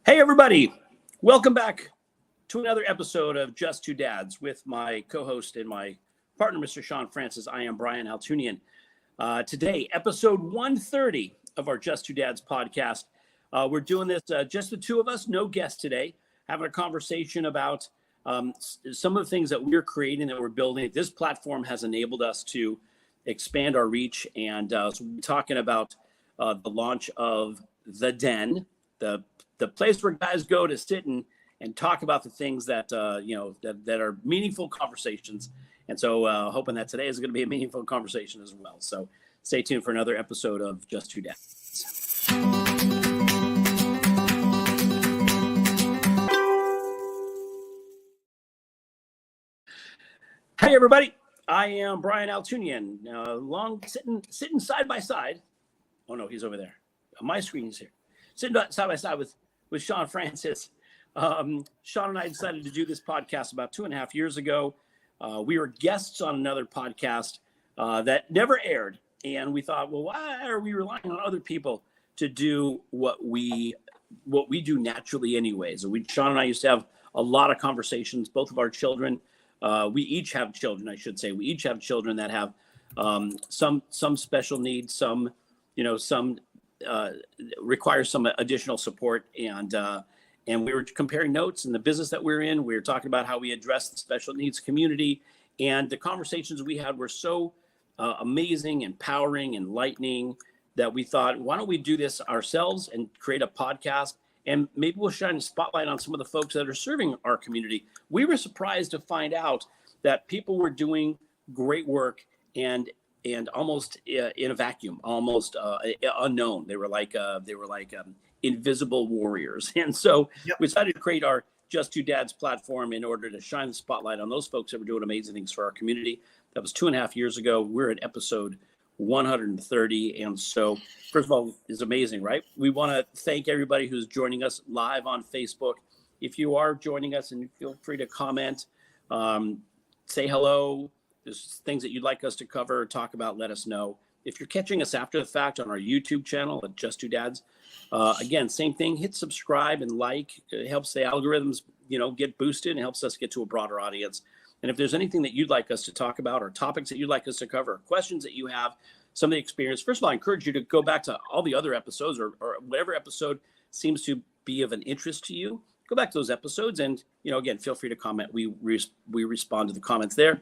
Hey, everybody. Welcome back to another episode of Just Two Dads with my co-host and my partner, Mr. Shawn Francis. I am Brian Altunian. Today, episode 130 of our Just Two Dads podcast. We're doing this just the two of us, no guests today, having a conversation about some of the things that we're creating, that we're building. This platform has enabled us to expand our reach. And so we're talking about the launch of The Den, the place where guys go to sit and talk about the things that that are meaningful conversations. And so hoping that today is going to be a meaningful conversation as well. So stay tuned for another episode of Just Two Dads. Hey everybody, I am Brian Altunian. Long sitting side by side. Oh no, he's over there. My screen is here. Sitting side by side with Shawn Francis. Shawn and I decided to do this podcast about 2.5 years ago. We were guests on another podcast that never aired. And we thought, well, why are we relying on other people to do what we do naturally anyways? Shawn and I used to have a lot of conversations, both of our children. We each have children, I should say. We each have children that have some special needs, some require some additional support. And we were comparing notes in the business that we're in. We were talking about how we address the special needs community. And the conversations we had were so amazing, empowering, enlightening, that we thought, why don't we do this ourselves and create a podcast? And maybe we'll shine a spotlight on some of the folks that are serving our community. We were surprised to find out that people were doing great work and almost in a vacuum, almost unknown. They were like invisible warriors. And so we decided to create our Just Two Dads platform in order to shine the spotlight on those folks that were doing amazing things for our community. That was 2.5 years ago. We're at episode 130. And so, first of all, it's amazing, right? We want to thank everybody who's joining us live on Facebook. If you are joining us, and feel free to comment, say hello. There's things that you'd like us to cover or talk about, let us know. If you're catching us after the fact on our YouTube channel at Just Two Dads, again, same thing, hit subscribe and like. It helps the algorithms, get boosted and helps us get to a broader audience. And if there's anything that you'd like us to talk about or topics that you'd like us to cover, or questions that you have, some of the experience, first of all, I encourage you to go back to all the other episodes or whatever episode seems to be of an interest to you. Go back to those episodes and, again, feel free to comment. We respond to the comments there.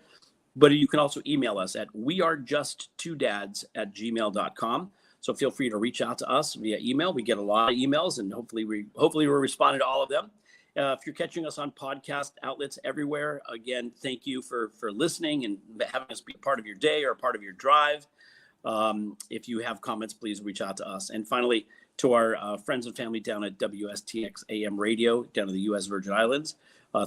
But you can also email us at wearejusttwodads@gmail.com. So feel free to reach out to us via email. We get a lot of emails, and hopefully we're responding to all of them. If you're catching us on podcast outlets everywhere, again, thank you for listening and having us be a part of your day or a part of your drive. If you have comments, please reach out to us. And finally, to our friends and family down at WSTX AM radio down in the U.S. Virgin Islands,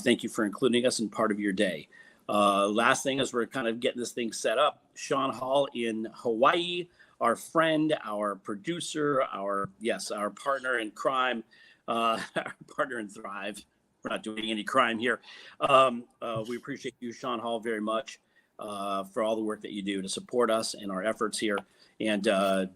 thank you for including us in part of your day. Last thing, as we're kind of getting this thing set up, Shawn Hall in Hawaii, our friend, our producer, our partner in crime, our partner in thrive. We're not doing any crime here. We appreciate you, Shawn Hall, very much for all the work that you do to support us and our efforts here. And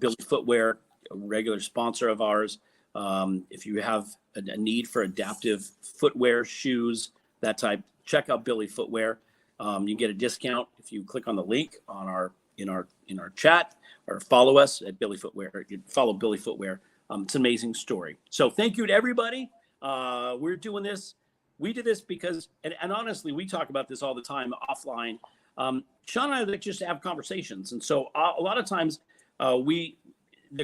Billy Footwear, a regular sponsor of ours. If you have a need for adaptive footwear, shoes, that type, check out Billy Footwear. You get a discount if you click on the link on in our chat, or follow us at Billy Footwear. You follow Billy Footwear. It's an amazing story. So thank you to everybody. We're doing this. We did this because, and honestly, we talk about this all the time offline. Shawn and I like just to have conversations, and so a lot of times the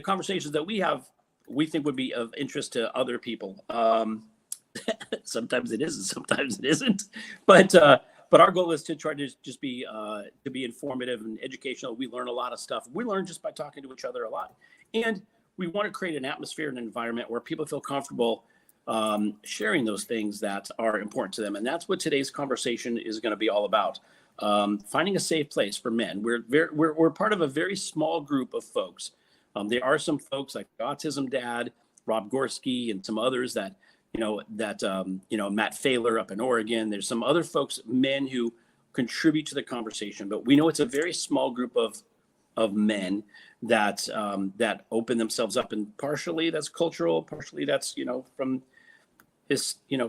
conversations that we have, we think would be of interest to other people. Sometimes it is, and sometimes it isn't. But our goal is to try to just be informative and educational. We learn a lot of stuff. We learn just by talking to each other a lot. And we want to create an atmosphere and an environment where people feel comfortable sharing those things that are important to them. And that's what today's conversation is going to be all about. Finding a safe place for men. We're part of a very small group of folks. There are some folks like Autism Dad, Rob Gorski, and some others that Matt Failer up in Oregon. There's some other folks, men who contribute to the conversation, but we know it's a very small group of men that open themselves up, and partially that's cultural, partially that's from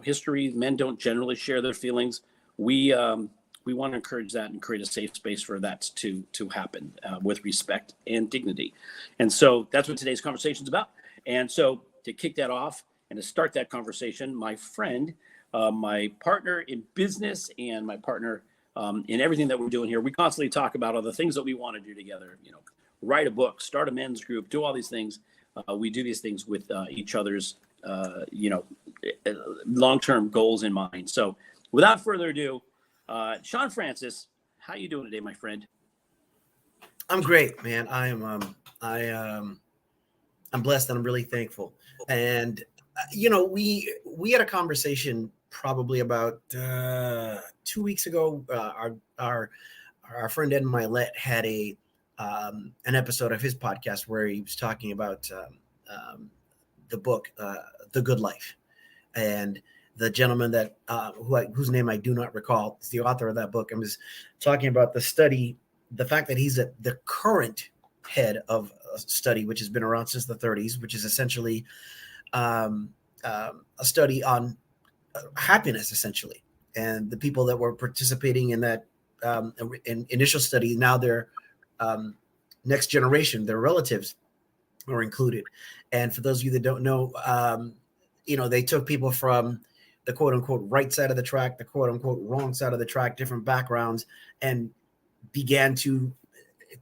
history. Men don't generally share their feelings. We want to encourage that and create a safe space for that to happen with respect and dignity. And so that's what today's conversation is about. And so to kick that off and to start that conversation, my friend, my partner in business and my partner in everything that we're doing here, we constantly talk about all the things that we want to do together, write a book, start a men's group, do all these things. We do these things with each other's, long-term goals in mind. So without further ado, Shawn Francis, how you doing today, my friend? I'm great, man. I'm blessed and I'm really thankful. And we had a conversation probably about 2 weeks ago. Our friend Ed Milet had an episode of his podcast where he was talking about the book The Good Life, and the gentleman that whose name I do not recall is the author of that book. I was talking about the fact that he's the current head of a study which has been around since the 30s, which is essentially a study on happiness, essentially. And the people that were participating in that initial study, now their next generation, their relatives, are included. And for those of you that don't know, they took people from the quote unquote right side of the track, the quote unquote wrong side of the track, different backgrounds, and began to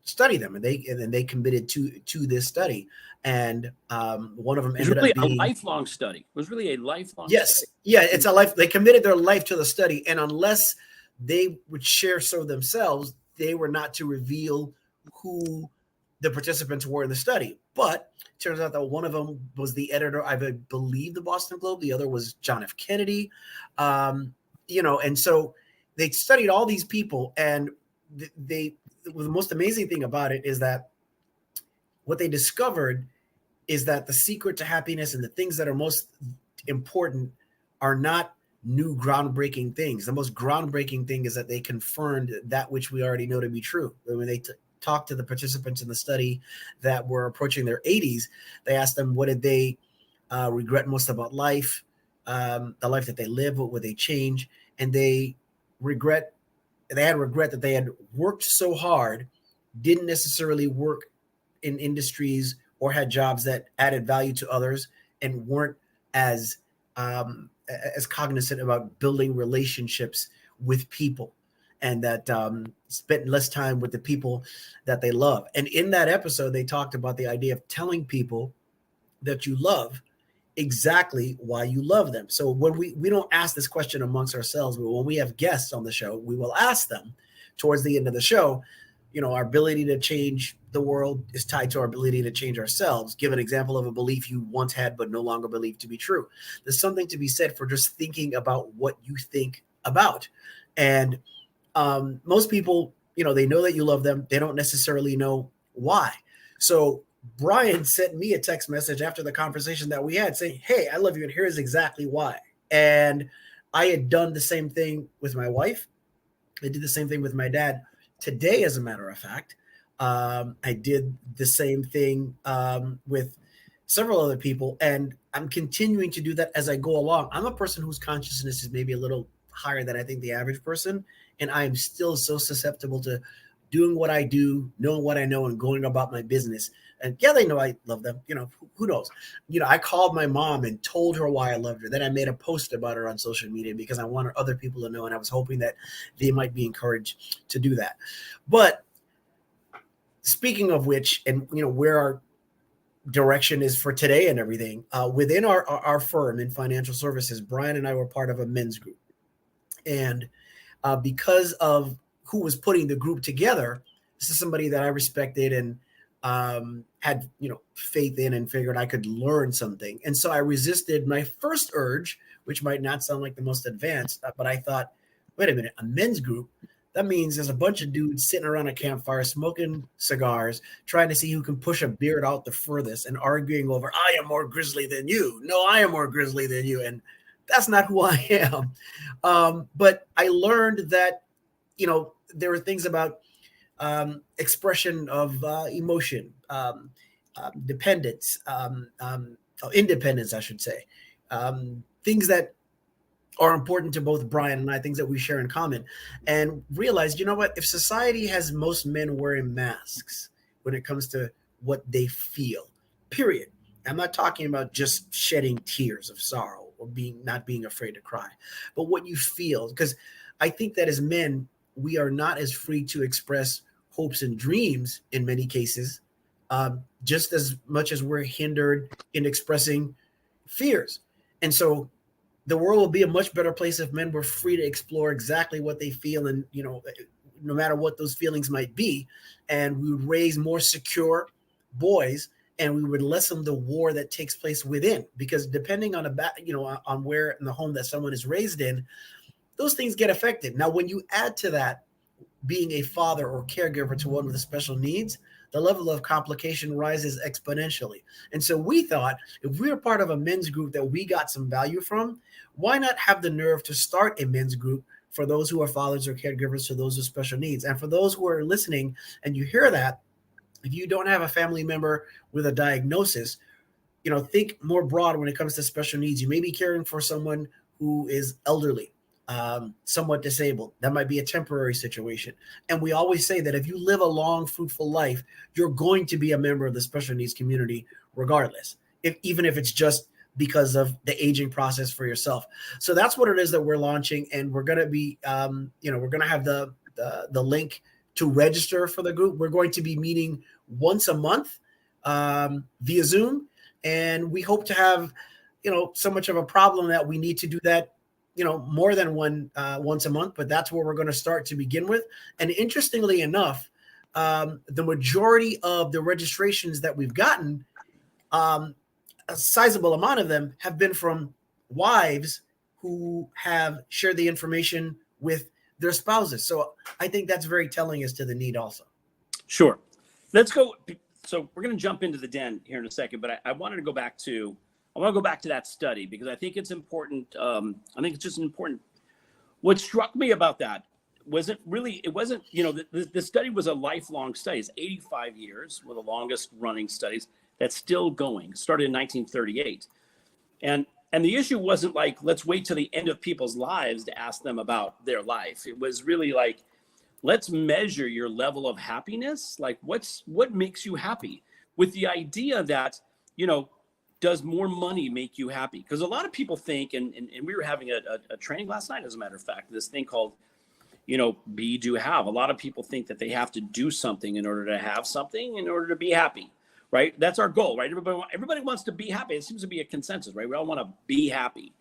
study them. And they committed to this study. And one of them ended up being a lifelong study. It was really a lifelong yes. study. Yeah, it's a life. They committed their life to the study. And unless they would share so themselves, they were not to reveal who the participants were in the study. But it turns out that one of them was the editor, I believe, the Boston Globe. The other was John F. Kennedy. And so they studied all these people. And the most amazing thing about it is that what they discovered is that the secret to happiness and the things that are most important are not new groundbreaking things. The most groundbreaking thing is that they confirmed that which we already know to be true. When they talked to the participants in the study that were approaching their 80s, they asked them what did they regret most about life, the life that they lived, what would they change? And they had regret that they had worked so hard, didn't necessarily work in industries or had jobs that added value to others, and weren't as cognizant about building relationships with people, and that spent less time with the people that they love. And in that episode, they talked about the idea of telling people that you love exactly why you love them. So when we don't ask this question amongst ourselves, but when we have guests on the show, we will ask them towards the end of the show. Our ability to change the world is tied to our ability to change ourselves. Give an example of a belief you once had but no longer believe to be true. There's something to be said for just thinking about what you think about. And most people, they know that you love them. They don't necessarily know why. So Brian sent me a text message after the conversation that we had saying, "Hey, I love you, and here's exactly why." And I had done the same thing with my wife. I did the same thing with my dad. Today, as a matter of fact, I did the same thing with several other people, and I'm continuing to do that as I go along. I'm a person whose consciousness is maybe a little higher than I think the average person, and I'm still so susceptible to doing what I do, knowing what I know, and going about my business. And yeah, they know I love them. Who knows? I called my mom and told her why I loved her. Then I made a post about her on social media because I wanted other people to know, and I was hoping that they might be encouraged to do that. But speaking of which, and where our direction is for today and everything, within our firm in financial services, Brian and I were part of a men's group. And because of who was putting the group together, this is somebody that I respected and had faith in, and figured I could learn something. And so I resisted my first urge, which might not sound like the most advanced, but I thought, wait a minute, a men's group? That means there's a bunch of dudes sitting around a campfire smoking cigars, trying to see who can push a beard out the furthest, and arguing over, I am more grizzly than you. No, I am more grizzly than you. And that's not who I am. But I learned that, there were things about expression of emotion, dependence, independence, I should say, things that are important to both Brian and I, things that we share in common, and realized, you know what, if society has most men wearing masks when it comes to what they feel, period. I'm not talking about just shedding tears of sorrow or not being afraid to cry, but what you feel. Because I think that as men, we are not as free to express hopes and dreams in many cases, just as much as we're hindered in expressing fears. And so the world will be a much better place if men were free to explore exactly what they feel, and no matter what those feelings might be, and we would raise more secure boys, and we would lessen the war that takes place within, because depending on on where in the home that someone is raised in, those things get affected. Now, when you add to that being a father or caregiver to one with special needs, the level of complication rises exponentially. And so we thought, if we were part of a men's group that we got some value from, why not have the nerve to start a men's group for those who are fathers or caregivers to those with special needs? And for those who are listening and you hear that, if you don't have a family member with a diagnosis, think more broad when it comes to special needs. You may be caring for someone who is elderly, somewhat disabled. That might be a temporary situation. And we always say that if you live a long, fruitful life, you're going to be a member of the special needs community regardless, even if it's just because of the aging process for yourself. So that's what it is that we're launching. And we're going to be, we're going to have the link to register for the group. We're going to be meeting once a month via Zoom. And we hope to have, so much of a problem that we need to do that, more than once a month, but that's where we're going to start to begin with. And interestingly enough, the majority of the registrations that we've gotten, a sizable amount of them have been from wives who have shared the information with their spouses. So I think that's very telling as to the need also. Sure. Let's go. So we're going to jump into the den here in a second, but I wanted to go back to, that study, because I think it's important. I think it's just important. What struck me about that wasn't, the study was a lifelong study. It's 85 years, one of the longest running studies that's still going. It started in 1938. And the issue wasn't like, let's wait till the end of people's lives to ask them about their life. It was really like, let's measure your level of happiness. Like what makes you happy, with the idea that, does more money make you happy? Because a lot of people think, and we were having a training last night, as a matter of fact, this thing called, be, do, have. A lot of people think that they have to do something in order to have something, in order to be happy, right? That's our goal, right? Everybody wants to be happy. It seems to be a consensus, right? We all want to be happy.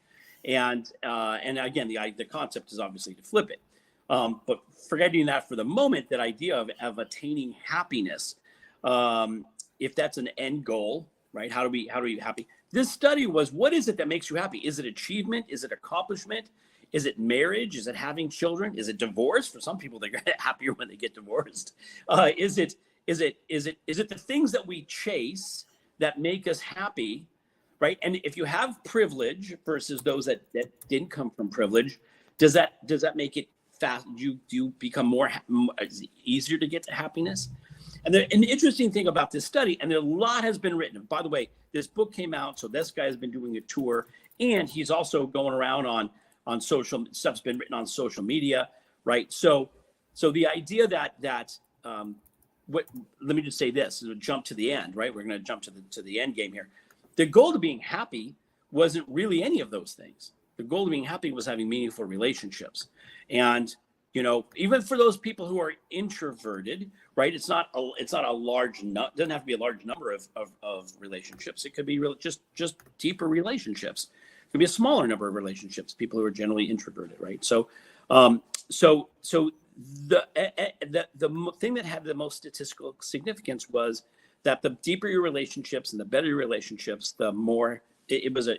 And again, the concept is obviously to flip it. But forgetting that for the moment, that idea of attaining happiness, if that's an end goal, right? How do we be happy? This study was, what is it that makes you happy? Is it achievement? Is it accomplishment? Is it marriage? Is it having children? Is it divorce? For some people, they get happier when they get divorced. Is it the things that we chase that make us happy, right? And if you have privilege versus those that didn't come from privilege, does that make it fast? Do you become more easier to get to happiness? And an interesting thing about this study, and a lot has been written. By the way, this book came out, so this guy has been doing a tour, and he's also going around on social stuff's been written on social media, right? So the idea that let me just say this, jump to the end, right? We're going to jump to the end game here. The goal to being happy wasn't really any of those things. The goal of being happy was having meaningful relationships. And even for those people who are introverted, right? It's not a large doesn't have to be a large number of relationships. It could be just deeper relationships. It could be a smaller number of relationships. People who are generally introverted, right? So the thing that had the most statistical significance was that the deeper your relationships and the better your relationships, the more it was a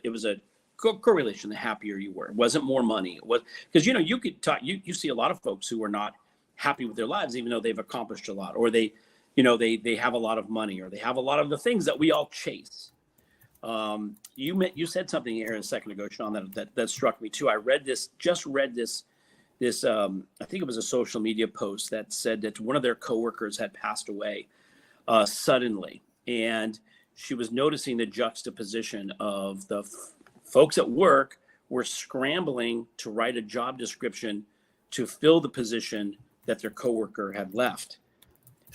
correlation, the happier you were. It wasn't more money. It was because you could talk. You see a lot of folks who are not happy with their lives, even though they've accomplished a lot, or they have a lot of money, or they have a lot of the things that we all chase. You said something here a second ago, Shawn, that struck me too. I just read this. I think it was a social media post that said that one of their coworkers had passed away suddenly, and she was noticing the juxtaposition of the folks at work were scrambling to write a job description to fill the position that their coworker had left.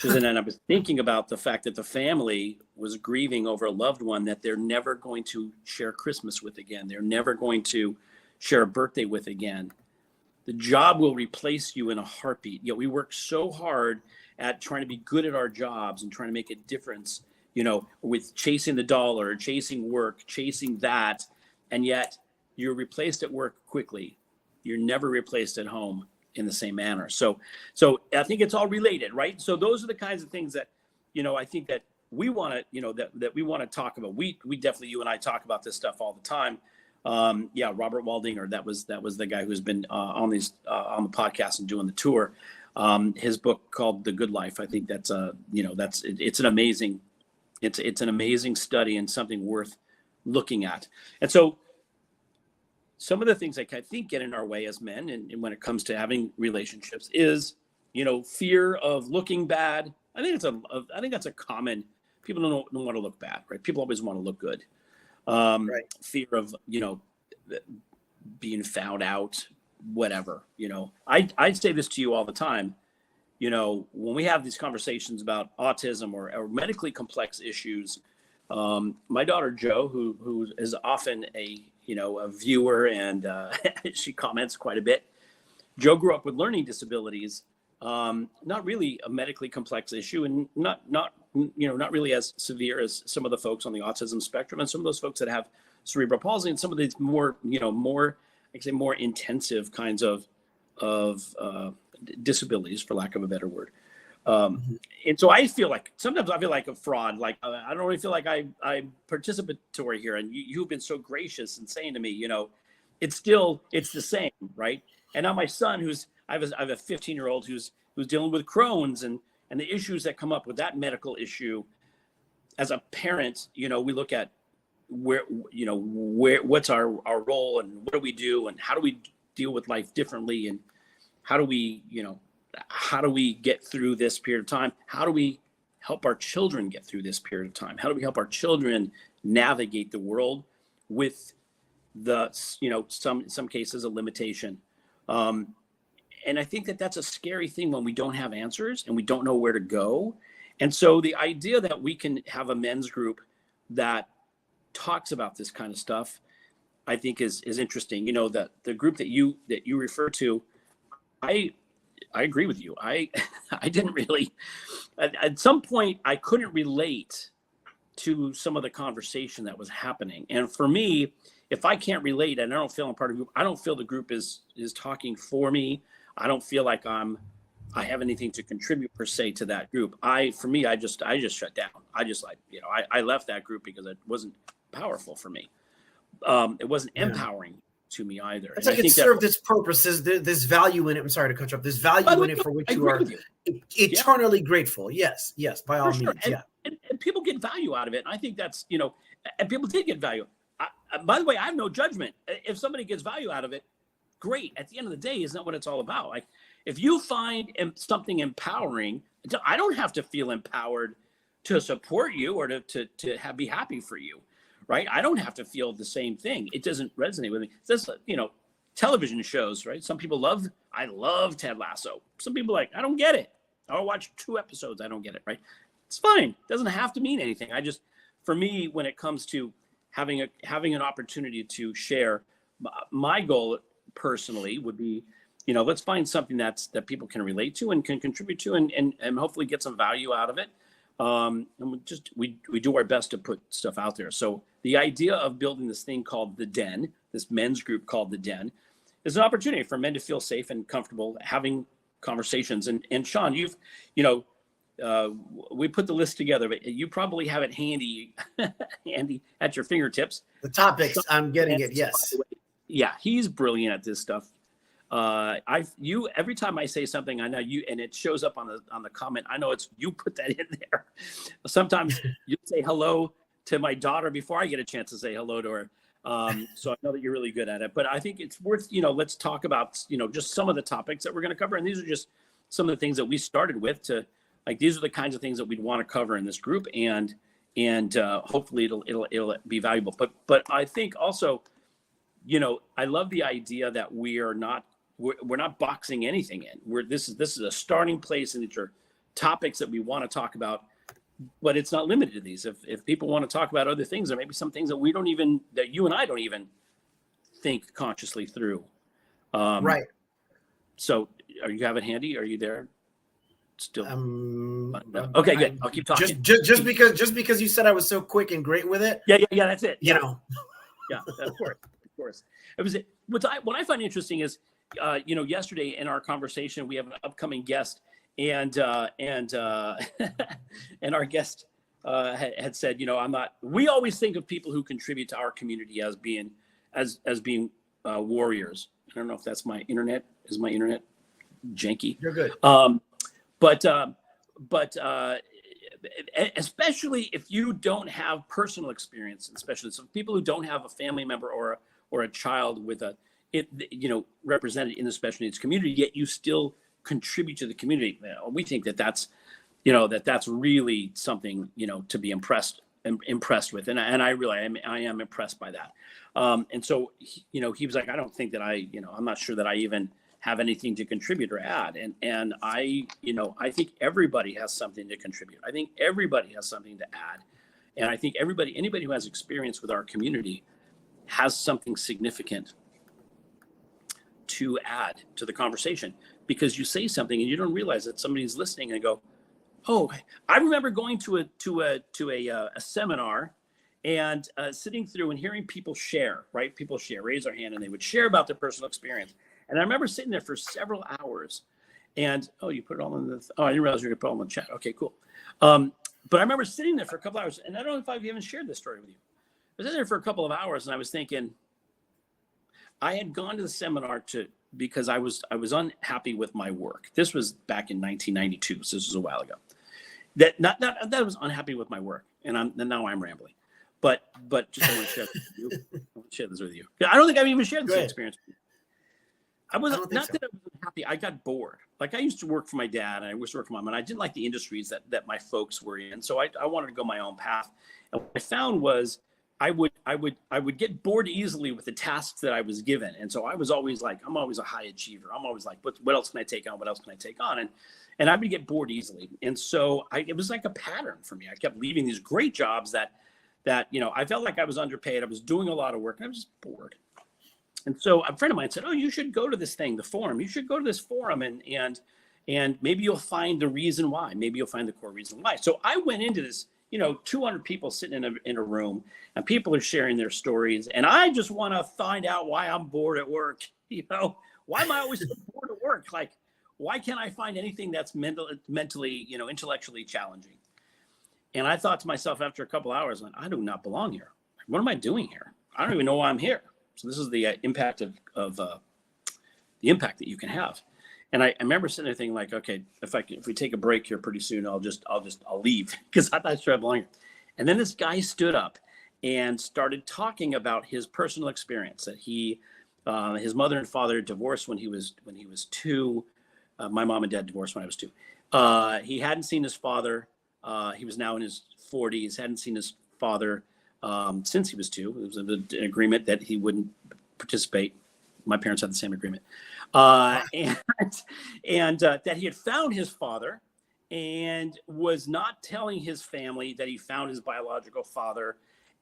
And then I was thinking about the fact that the family was grieving over a loved one that they're never going to share Christmas with again. They're never going to share a birthday with again. The job will replace you in a heartbeat. You know, we work so hard at trying to be good at our jobs and trying to make a difference, you know, with chasing the dollar, chasing work, chasing that. And yet you're replaced at work quickly. You're never replaced at home in the same manner. So I think it's all related, right? So those are the kinds of things that, you know, I think that we want to, you know, that we want to talk about. We definitely, you and I talk about this stuff all the time. Yeah, Robert Waldinger, that was the guy who's been on the podcast and doing the tour. His book called The Good Life. I think that's it's an amazing study and something worth looking at. And so some of the things that I think get in our way as men, and when it comes to having relationships, is, you know, fear of looking bad. I think that's a common. People don't want to look bad, right? People always want to look good. Right. Fear of, you know, being found out, whatever. You know, I say this to you all the time. You know, when we have these conversations about autism or medically complex issues, my daughter Jo, who is often a viewer, and she comments quite a bit. Jo grew up with learning disabilities, not really a medically complex issue, and not really as severe as some of the folks on the autism spectrum, and some of those folks that have cerebral palsy, and some of these more intensive kinds of disabilities, for lack of a better word. And so sometimes I feel like a fraud. Like, I don't really feel like I'm participatory here. And you've been so gracious in saying to me, you know, it's the same, right? And now my son, I have a 15-year-old who's dealing with Crohn's and the issues that come up with that medical issue. As a parent, you know, we look at what's our role, and what do we do, and how do we deal with life differently, and how do we get through this period of time? How do we help our children get through this period of time? How do we help our children navigate the world with some cases a limitation? And I think that that's a scary thing when we don't have answers and we don't know where to go. And so the idea that we can have a men's group that talks about this kind of stuff, I think is interesting. You know, that the group that you refer to, I agree with you. I didn't really, at some point, I couldn't relate to some of the conversation that was happening. And for me, if I can't relate and I don't feel I'm part of a group, I don't feel the group is talking for me. I don't feel like I have anything to contribute per se to that group. I just shut down. I left that group because it wasn't powerful for me. It wasn't empowering to me either. It's like it served its purposes. There's value in it. I'm sorry to cut you off. There's value in it for which you are eternally grateful. Yes, by all means. And people get value out of it. And I think that's, you know, and people did get value. By the way, I have no judgment. If somebody gets value out of it, great. At the end of the day, isn't that what it's all about? Like, if you find something empowering, I don't have to feel empowered to support you or to be happy for you. Right? I don't have to feel the same thing. It doesn't resonate with me. This, you know, television shows, right? Some people I love Ted Lasso. Some people I don't get it. I'll watch 2 episodes. I don't get it, right? It's fine. It doesn't have to mean anything. For me, when it comes to having an opportunity to share, my goal personally would be, you know, let's find something that people can relate to and can contribute to and hopefully get some value out of it. And we do our best to put stuff out there. So the idea of building this thing called The Den, this men's group called The Den, is an opportunity for men to feel safe and comfortable having conversations. And Shawn, we put the list together, but you probably have it handy at your fingertips. The topics, I'm getting it. Yes. Yeah. He's brilliant at this stuff. Every time I say something, I know you, and it shows up on the comment. I know it's you put that in there. Sometimes you say hello to my daughter before I get a chance to say hello to her. So I know that you're really good at it, but I think it's worth, you know, let's talk about, you know, just some of the topics that we're going to cover. And these are just some of the things that we started with these are the kinds of things that we'd want to cover in this group. And hopefully it'll be valuable. But I think also I love the idea that we're not boxing anything in. This is a starting place, and these are topics that we want to talk about, but it's not limited to these. If people want to talk about other things, there may be some things that you and I don't even think consciously through. Right. So are you have it handy? Are you there? Still. No. Okay, good. I'll keep talking. Just because you said I was so quick and great with it. Yeah. That's it. You know. Yeah, of course. It was what I find interesting is, yesterday in our conversation, we have an upcoming guest, and our guest had said, we always think of people who contribute to our community as being warriors. I don't know if that's my internet. Is my internet janky? You're good. But especially if you don't have personal experience, especially some people who don't have a family member or a child with represented in the special needs community, yet you still contribute to the community. We think that's really something, to be impressed with. And I am impressed by that. And so, he was like, I don't think that I'm not sure that I even have anything to contribute or add. And I think everybody has something to contribute. I think everybody has something to add. And I think anybody who has experience with our community has something significant to add to the conversation, because you say something and you don't realize that somebody's listening and go, oh, I remember going to a seminar and sitting through and hearing people share, right? People raise their hand, and they would share about their personal experience. And I remember sitting there for several hours, and you put it all in I didn't realize you were going to put it all in the chat. Okay, cool. But I remember sitting there for a couple hours, and I don't know if I've even shared this story with you. I was in there for a couple of hours, and I was thinking, I had gone to the seminar because I was unhappy with my work. This was back in 1992, so this was a while ago. That I was unhappy with my work, and now I'm rambling. But just I want to share this with you. I want to share this with you. I don't think I've even shared this experience with you. I wasn't that I was happy. I got bored. Like, I used to work for my dad, and I used to work for mom, and I didn't like the industries that my folks were in. So I wanted to go my own path. And what I found was I would get bored easily with the tasks that I was given. And so I was always like, I'm always a high achiever. I'm always like, what else can I take on? What else can I take on? And I would get bored easily. And so it was like a pattern for me. I kept leaving these great jobs that I felt like I was underpaid. I was doing a lot of work, and I was just bored. And so a friend of mine said, oh, you should go to this thing, the forum. You should go to this forum, and maybe you'll find the reason why. Maybe you'll find the core reason why. So I went into this, 200 people sitting in a room, and people are sharing their stories. And I just want to find out why I'm bored at work. Why am I always so bored at work? Like, why can't I find anything that's mentally, intellectually challenging? And I thought to myself after a couple hours, I do not belong here. What am I doing here? I don't even know why I'm here. So this is the impact of the impact that you can have. And I remember sitting there thinking, like, okay, if we take a break here pretty soon, I'll leave, because I thought I should belong here. And then this guy stood up and started talking about his personal experience, that his mother and father divorced when he was 2. My mom and dad divorced when I was 2. He hadn't seen his father. He was now in his 40s. Hadn't seen his father since he was 2. It was an agreement that he wouldn't participate. My parents had the same agreement, and that he had found his father and was not telling his family that he found his biological father,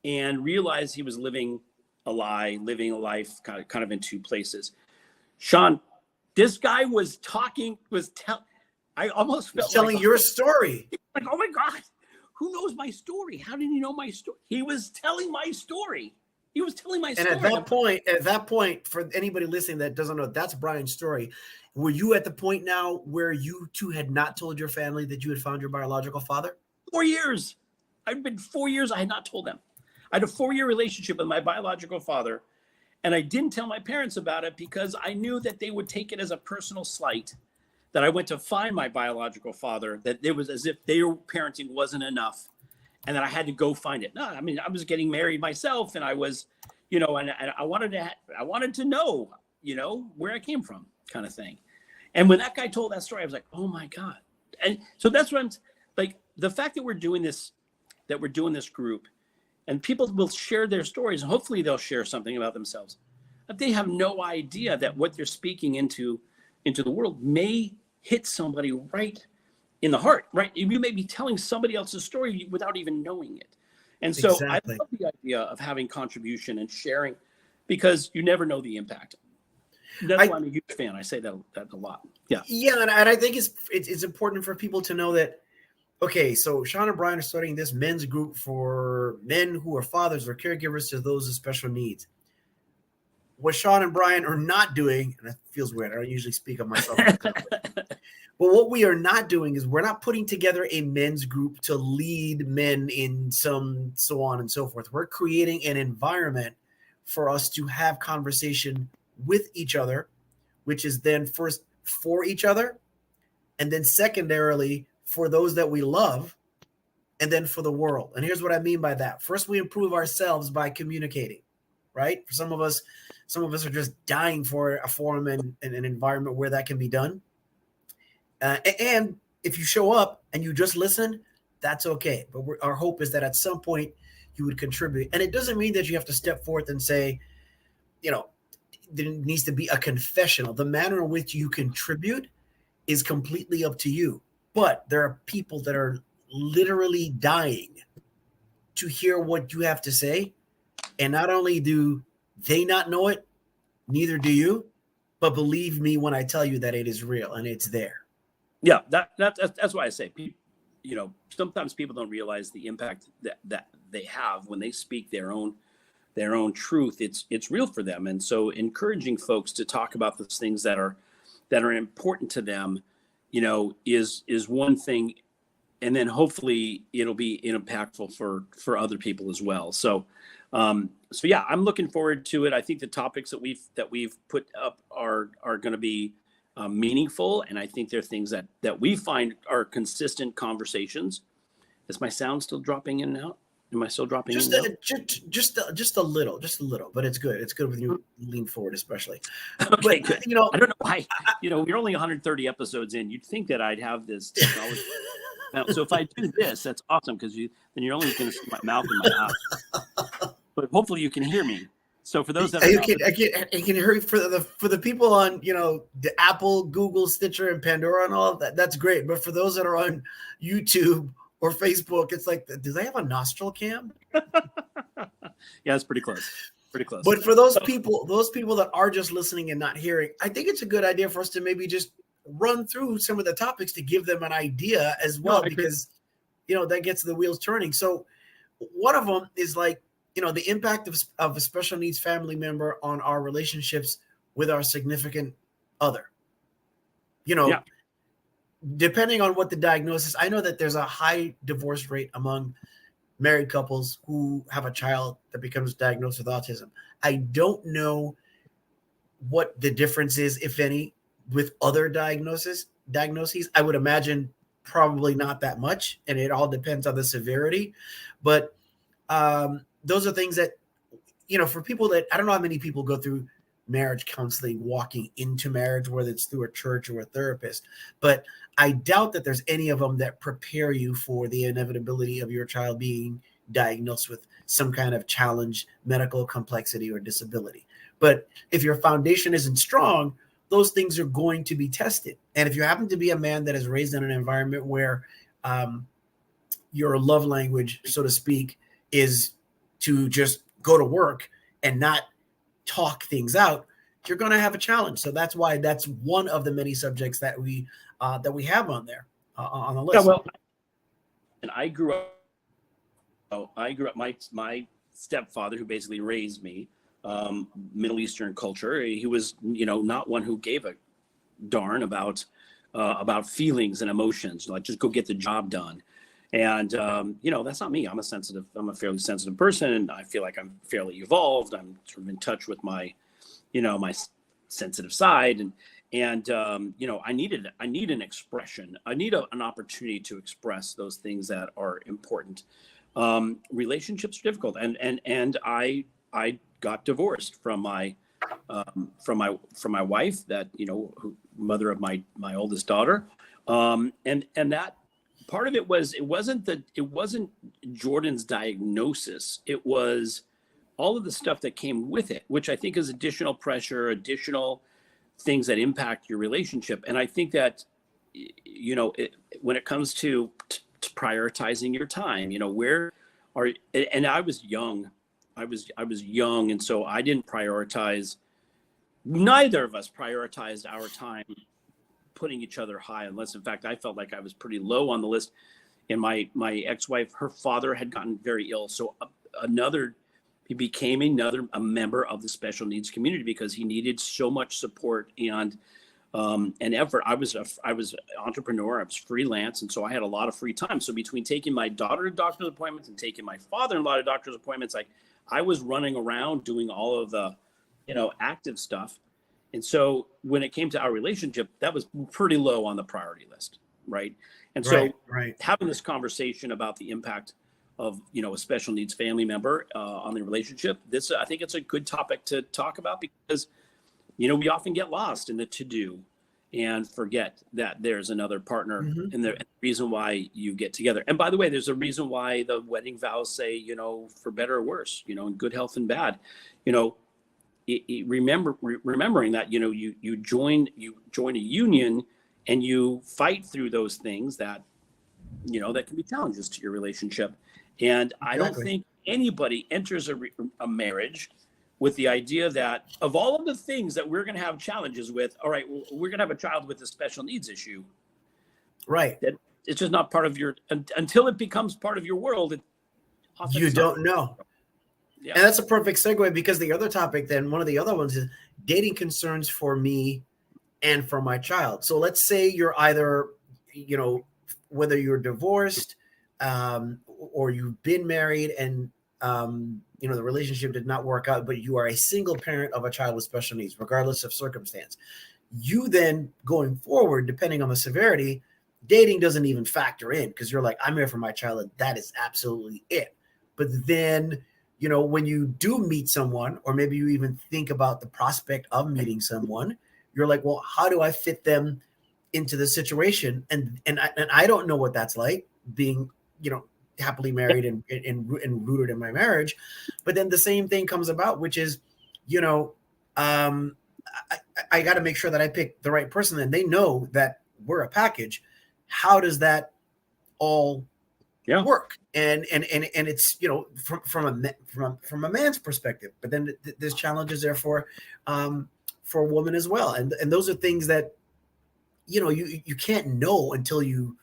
and realized he was living a life kind of in two places. Shawn, this guy I almost felt telling your story. Like, oh my God, who knows my story? How did he know my story? He was telling my story. And at that point, for anybody listening that doesn't know, that's Brian's story. Were you at the point now where you two had not told your family that you had found your biological father? 4 years. I'd been 4 years. I had not told them. I had a 4-year relationship with my biological father, and I didn't tell my parents about it because I knew that they would take it as a personal slight, that I went to find my biological father, that it was as if their parenting wasn't enough, and that I had to go find it. No, I mean, I was getting married myself, and I was, and I wanted to know, where I came from, kind of thing. And when that guy told that story, I was like, oh my God. And so that's what I'm like, the fact that we're doing this group, and people will share their stories, and hopefully they'll share something about themselves. they have no idea that what they're speaking into the world may hit somebody right in the heart, right? You may be telling somebody else's story without even knowing it. And so I Exactly. love the idea of having contribution and sharing, because you never know the impact. That's why I'm a huge fan. I say that a lot. Yeah. Yeah, and I think it's important for people to know that, okay, so Shawn and Brian are starting this men's group for men who are fathers or caregivers to those with special needs. What Shawn and Brian are not doing, and it feels weird, I don't usually speak of myself, but what we are not doing is we're not putting together a men's group to lead men in some so on and so forth. We're creating an environment for us to have conversation with each other, which is then first for each other, and then secondarily for those that we love, and then for the world. And here's what I mean by that. First, we improve ourselves by communicating, right? For some of us are just dying for a forum and an environment where that can be done. And if you show up and you just listen, that's okay. But our hope is that at some point you would contribute. And it doesn't mean that you have to step forth and say, there needs to be a confessional. The manner in which you contribute is completely up to you. But there are people that are literally dying to hear what you have to say. And not only do they not know it, neither do you, but believe me when I tell you that it is real and it's there. Yeah, that's why I say, sometimes people don't realize the impact that they have when they speak their own truth. It's real for them. And so encouraging folks to talk about those things that are important to them, is one thing. And then hopefully it'll be impactful for other people as well. So yeah, I'm looking forward to it. I think the topics that we've put up are going to be meaningful. And I think they're things that we find are consistent conversations. Is my sound still dropping in and out? Am I still dropping in and out? Just a little, but it's good. It's good when you lean forward, especially. Okay, good. I don't know why, we're only 130 episodes in. You'd think that I'd have this technology. So if I do this, that's awesome, because then you're only going to see my mouth and my eyes. But hopefully you can hear me. So for those that I can hear for the people on the Apple, Google, Stitcher, and Pandora and all of that, that's great. But for those that are on YouTube or Facebook, it's like, do they have a nostril cam? Yeah, it's pretty close. Pretty close. But for those people that are just listening and not hearing, I think it's a good idea for us to maybe just run through some of the topics to give them an idea as well, because that gets the wheels turning. So one of them is like, the impact of a special needs family member on our relationships with our significant other. Depending on what the diagnosis, I know that there's a high divorce rate among married couples who have a child that becomes diagnosed with autism. I don't know what the difference is, if any, with other diagnoses. I would imagine probably not that much, and it all depends on the severity. But those are things that, for people that, I don't know how many people go through marriage counseling, walking into marriage, whether it's through a church or a therapist, but I doubt that there's any of them that prepare you for the inevitability of your child being diagnosed with some kind of challenge, medical complexity, or disability. But if your foundation isn't strong, those things are going to be tested. And if you happen to be a man that is raised in an environment where your love language, so to speak, is to just go to work and not talk things out, you're going to have a challenge. So that's why that's one of the many subjects that we have on there on the list. Yeah, well, and I grew up. My stepfather, who basically raised me, Middle Eastern culture. He was, not one who gave a darn about feelings and emotions. Like, just go get the job done. And, that's not me. I'm a fairly sensitive person, and I feel like I'm fairly evolved. I'm sort of in touch with my, my sensitive side. And I need an expression. I need an opportunity to express those things that are important. Relationships are difficult. And I got divorced from my wife, that, mother of my oldest daughter. And that, part of it was, it wasn't Jordan's diagnosis. It was all of the stuff that came with it, which I think is additional pressure, additional things that impact your relationship. And I think that, when it comes to prioritizing your time, where are, and I was young, I was young. And so I didn't prioritize, neither of us prioritized our time putting each other high, unless in fact I felt like I was pretty low on the list. And my ex-wife, her father had gotten very ill. So he became a member of the special needs community because he needed so much support and effort. I was an entrepreneur, I was freelance. And so I had a lot of free time. So between taking my daughter to doctor's appointments and taking my father-in-law to doctor's appointments, I was running around doing all of the, active stuff. And so when it came to our relationship, that was pretty low on the priority list. Right. And so having this conversation about the impact of, a special needs family member on the relationship, I think it's a good topic to talk about because, we often get lost in the to-do and forget that there's another partner and the reason why you get together. And by the way, there's a reason why the wedding vows say, for better or worse, in good health and bad, remembering that, you join a union and you fight through those things that, that can be challenges to your relationship. And I don't think anybody enters a marriage with the idea that of all of the things that we're going to have challenges with, all right, well, we're going to have a child with a special needs issue. Right. That it's just not part of until it becomes part of your world. You don't know. Yeah. And that's a perfect segue because the other topic then, one of the other ones is dating concerns for me and for my child. So let's say you're either, whether you're divorced or you've been married and, the relationship did not work out, but you are a single parent of a child with special needs, regardless of circumstance. You then going forward, depending on the severity, dating doesn't even factor in because you're like, I'm here for my child and that is absolutely it. But then, when you do meet someone, or maybe you even think about the prospect of meeting someone, you're like, well, how do I fit them into the situation? And I don't know what that's like being, happily married and rooted in my marriage. But then the same thing comes about, which is, I got to make sure that I pick the right person and they know that we're a package. How does that all work? And it's, from a man's perspective, but then there's challenges there for a woman as well. And those are things that, you can't know until you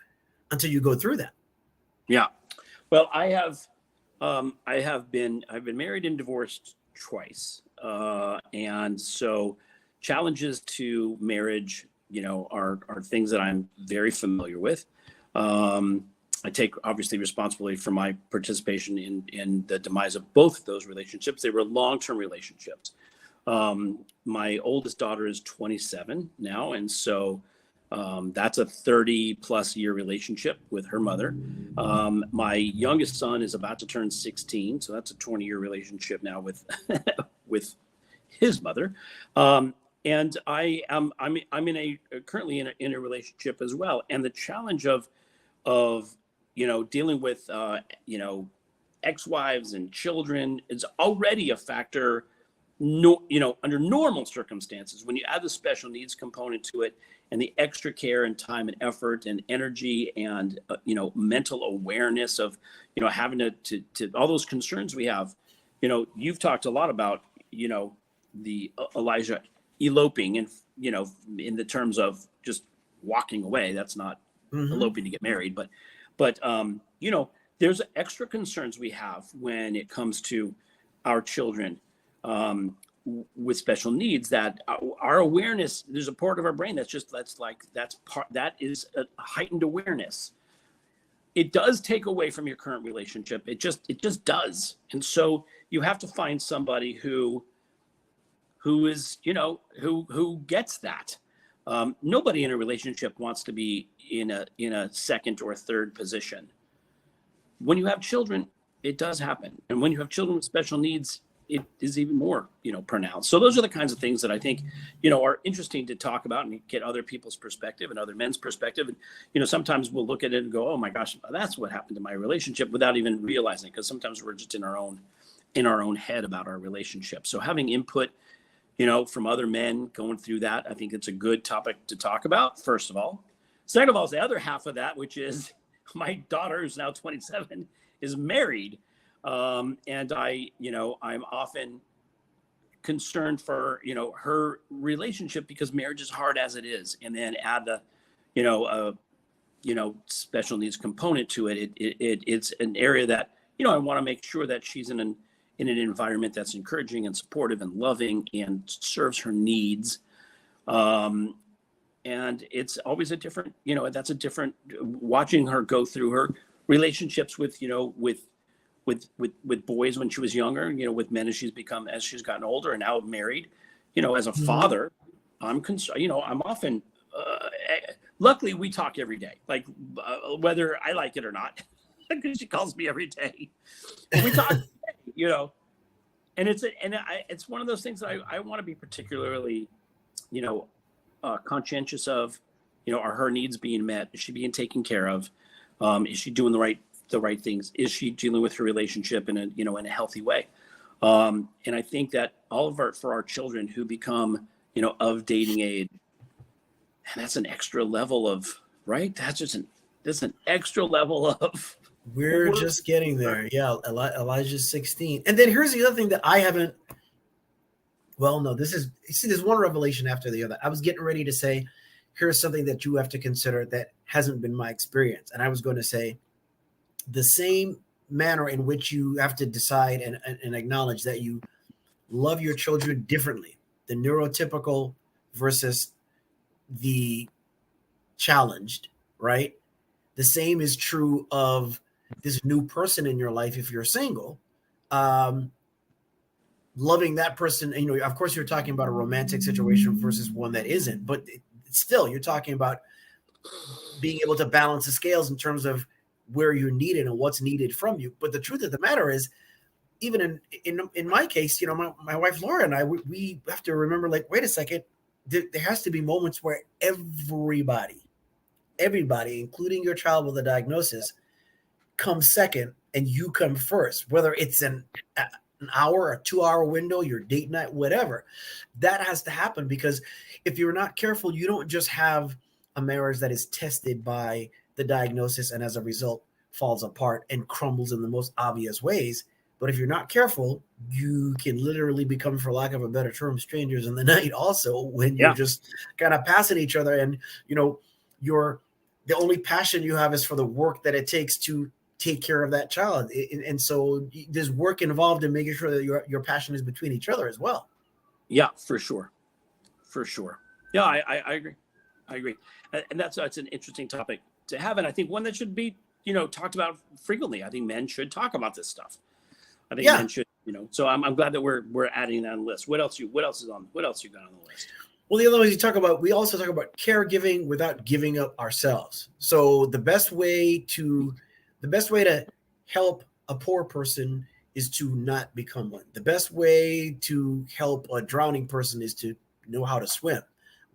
go through that. Yeah. Well, I've been married and divorced twice. And so challenges to marriage, are things that I'm very familiar with. I take obviously responsibility for my participation in the demise of both of those relationships. They were long-term relationships. My oldest daughter is 27 now. And so that's a 30 plus year relationship with her mother. My youngest son is about to turn 16. So that's a 20-year relationship now with, with his mother. And I'm currently in a relationship as well. And the challenge of dealing with, ex-wives and children is already a factor, under normal circumstances. When you add the special needs component to it and the extra care and time and effort and energy and, mental awareness of, having to all those concerns we have, you've talked a lot about, the Elijah eloping and, in the terms of just walking away. That's not eloping to get married, but there's extra concerns we have when it comes to our children with special needs, that our awareness, there's a part of our brain that is a heightened awareness. It does take away from your current relationship. It just does. And so you have to find somebody who is, who gets that. Nobody in a relationship wants to be in a second or third position. When you have children, it does happen. And when you have children with special needs, it is even more, pronounced. So those are the kinds of things that I think, are interesting to talk about and get other people's perspective and other men's perspective. And, sometimes we'll look at it and go, oh my gosh, that's what happened to my relationship, without even realizing it, because sometimes we're just in our own in our own head about our relationship. So having input, from other men going through that, I think it's a good topic to talk about, first of all. Second of all, is the other half of that, which is my daughter, who's now 27, is married. And I'm often concerned for, her relationship, because marriage is hard as it is. And then add the, special needs component to it. It's an area that, I want to make sure that she's in an environment that's encouraging and supportive and loving and serves her needs. And it's always a different, that's a different, watching her go through her relationships with boys when she was younger, with men as she's gotten older and now married, as a father, I'm concerned, I'm often, luckily we talk every day, like whether I like it or not, because she calls me every day. But we talk, and it's one of those things that I want to be particularly, conscientious of. Are her needs being met? Is she being taken care of? Is she doing the right things? Is she dealing with her relationship in a healthy way? And I think that for our children who become, of dating age, and that's an extra level of, right? That's an extra level of. We're just getting there. Yeah. Elijah's 16. And then here's the other thing that I haven't, well, no, there's one revelation after the other. I was getting ready to say, here's something that you have to consider that hasn't been my experience. And I was going to say, the same manner in which you have to decide and acknowledge that you love your children differently, the neurotypical versus the challenged, right? The same is true of this new person in your life. If you're single, loving that person, of course you're talking about a romantic situation versus one that isn't, but still you're talking about being able to balance the scales in terms of where you're needed and what's needed from you. But the truth of the matter is, even in my case, my wife Laura and I, we have to remember, like, wait a second, there has to be moments where everybody, including your child with a diagnosis, comes second and you come first, whether it's an hour, a 2-hour window, your date night, whatever. That has to happen, because if you're not careful, you don't just have a marriage that is tested by the diagnosis and as a result falls apart and crumbles in the most obvious ways. But if you're not careful, you can literally become, for lack of a better term, strangers in the night also, when you're just kind of passing each other, and the only passion you have is for the work that it takes to take care of that child. And so there's work involved in making sure that your passion is between each other as well. Yeah, for sure. Yeah, I agree. And that's an interesting topic to have. And I think one that should be, talked about frequently. I think men should talk about this stuff. I think men should, so I'm glad that we're adding that on the list. What else you got on the list? Well, the other ones we also talk about caregiving without giving up ourselves. So the best way to help a poor person is to not become one. The best way to help a drowning person is to know how to swim.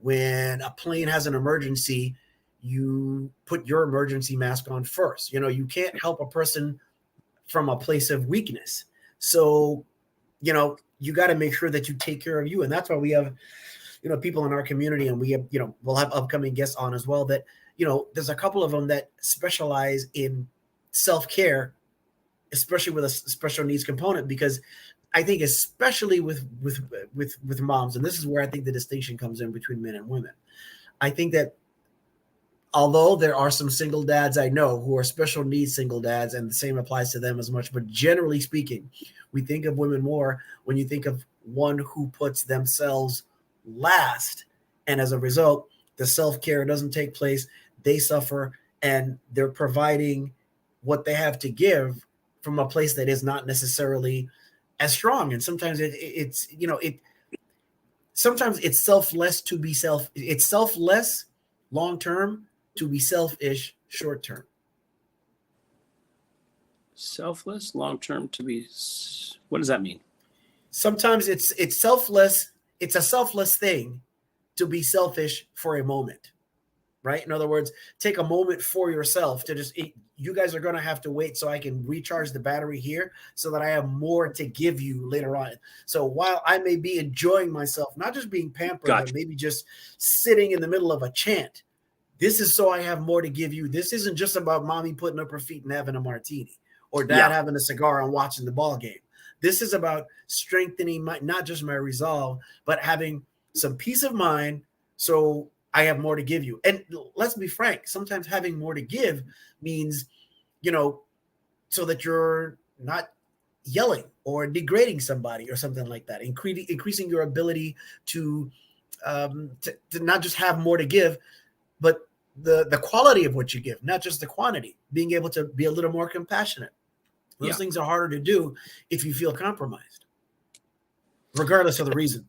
When a plane has an emergency, you put your emergency mask on first. You can't help a person from a place of weakness. So, you got to make sure that you take care of you. And that's why we have, people in our community, and we have, we'll have upcoming guests on as well, that, there's a couple of them that specialize in self-care, especially with a special needs component, because I think especially with moms, and this is where I think the distinction comes in between men and women. I think that although there are some single dads I know who are special needs single dads, and the same applies to them as much, but generally speaking, we think of women more when you think of one who puts themselves last, and as a result, the self-care doesn't take place. They suffer, and they're providing what they have to give from a place that is not necessarily as strong. And sometimes sometimes it's selfless to be it's selfless long-term to be selfish short-term. Selfless long-term to be, what does that mean? Sometimes it's selfless. It's a selfless thing to be selfish for a moment. right? In other words, take a moment for yourself to just, you guys are going to have to wait so I can recharge the battery here so that I have more to give you later on. So while I may be enjoying myself, not just being pampered, Gotcha. but maybe just sitting in the middle of a chant, this is so I have more to give you. This isn't just about mommy putting up her feet and having a martini, or dad having a cigar and watching the ball game. This is about strengthening not just my resolve, but having some peace of mind so I have more to give you. And let's be frank, sometimes having more to give means, so that you're not yelling or degrading somebody or something like that, increasing your ability to not just have more to give, but the quality of what you give, not just the quantity, being able to be a little more compassionate. Those things are harder to do if you feel compromised, regardless of the reason.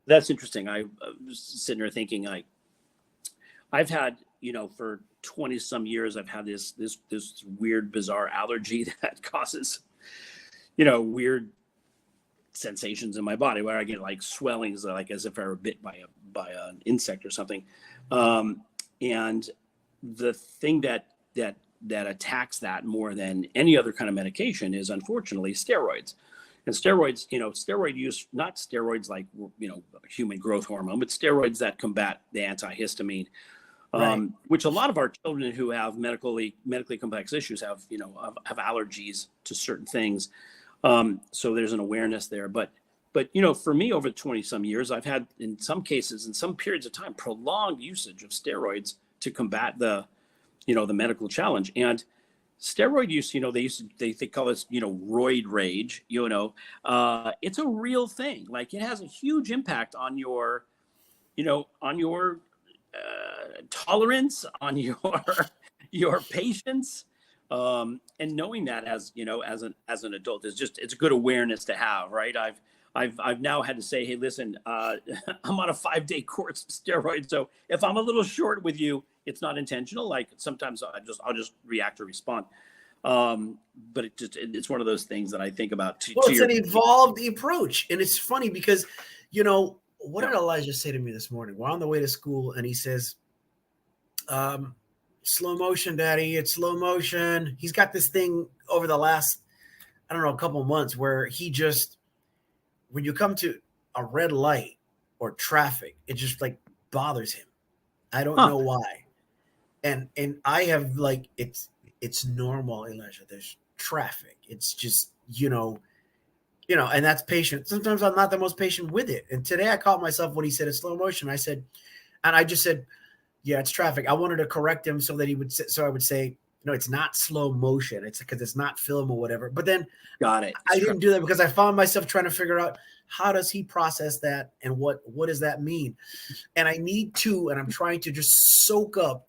That's interesting. I was sitting there thinking, I've had, for 20 some years, I've had this weird, bizarre allergy that causes, weird sensations in my body where I get like swellings, like as if I were bit by an insect or something. And the thing that attacks that more than any other kind of medication is unfortunately steroids. And steroids, steroid use, not steroids like, human growth hormone, but steroids that combat the antihistamine, which a lot of our children who have medically complex issues have allergies to certain things. So there's an awareness there. But for me, over 20 some years, I've had, in some cases, in some periods of time, prolonged usage of steroids to combat the medical challenge. And steroid use, they call this, roid rage, it's a real thing. Like, it has a huge impact on your, tolerance, on your patience. And knowing that as an adult it's a good awareness to have, right? I've now had to say, hey, listen, I'm on a 5-day course of steroids. So if I'm a little short with you, it's not intentional. Like, sometimes I'll just react or respond. But it's one of those things that I think about. It's an evolved approach. And it's funny because, what did Elijah say to me this morning? We're on the way to school and he says, slow motion, daddy, it's slow motion. He's got this thing over the last, I don't know, a couple of months where when you come to a red light or traffic, it just like bothers him. I don't know why. And I have it's normal, Elijah. There's traffic. It's just, and that's patient. Sometimes I'm not the most patient with it. And today I caught myself when he said it's slow motion. I just said, yeah, it's traffic. I wanted to correct him so that I would say, no, it's not slow motion. It's because it's not film or whatever. But then got it. I didn't do that because I found myself trying to figure out, how does he process that? And what does that mean? And I'm trying to just soak up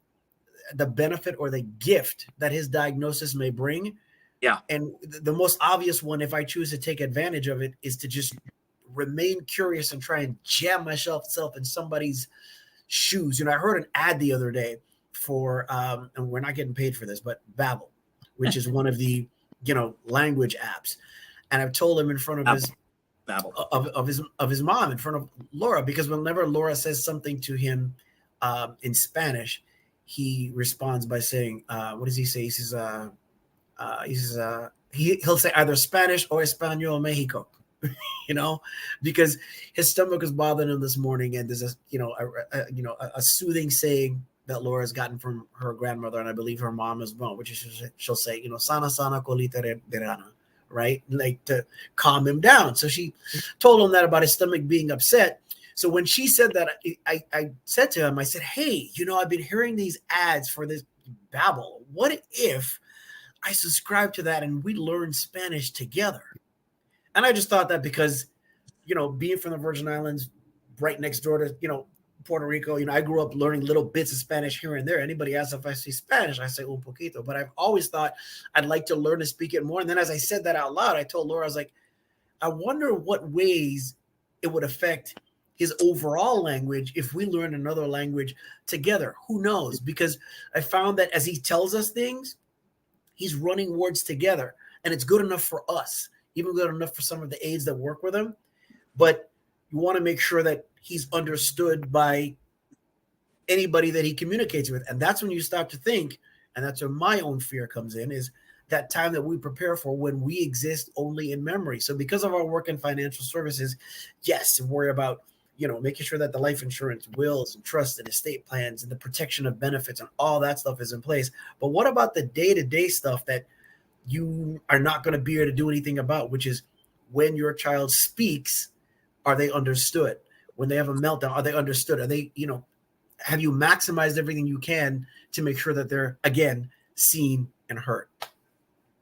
the benefit or the gift that his diagnosis may bring. Yeah. And the most obvious one, if I choose to take advantage of it, is to just remain curious and try and jam myself in somebody's shoes. I heard an ad the other day for, and we're not getting paid for this, but Babbel, which is one of the, language apps. And I've told him in front of his mom, in front of Laura, because whenever Laura says something to him in Spanish, he responds by saying, what does he say? He says, he'll say either Spanish or Espanol Mexico, because his stomach was bothering him this morning. And there's a soothing saying that Laura's gotten from her grandmother, and I believe her mom as well, which is she'll say, sana sana colita de rana, right? Like, to calm him down. So she told him that about his stomach being upset. So when she said that, I said to him, I said, hey, I've been hearing these ads for this Babbel. What if I subscribe to that and we learn Spanish together? And I just thought that because, being from the Virgin Islands, right next door to, Puerto Rico, I grew up learning little bits of Spanish here and there. Anybody asks if I speak Spanish, I say un poquito. But I've always thought I'd like to learn to speak it more. And then as I said that out loud, I told Laura, I was like, I wonder what ways it would affect his overall language if we learn another language together. Who knows? Because I found that as he tells us things, he's running words together. And it's good enough for us, even good enough for some of the aides that work with him. But you want to make sure that he's understood by anybody that he communicates with. And that's when you start to think, and that's where my own fear comes in, is that time that we prepare for when we exist only in memory. So because of our work in financial services, yes, worry about, making sure that the life insurance, wills and trusts and estate plans and the protection of benefits and all that stuff is in place. But what about the day-to-day stuff that you are not going to be able to do anything about, which is when your child speaks, are they understood? When they have a meltdown, are they understood? Are they, have you maximized everything you can to make sure that they're, again, seen and heard?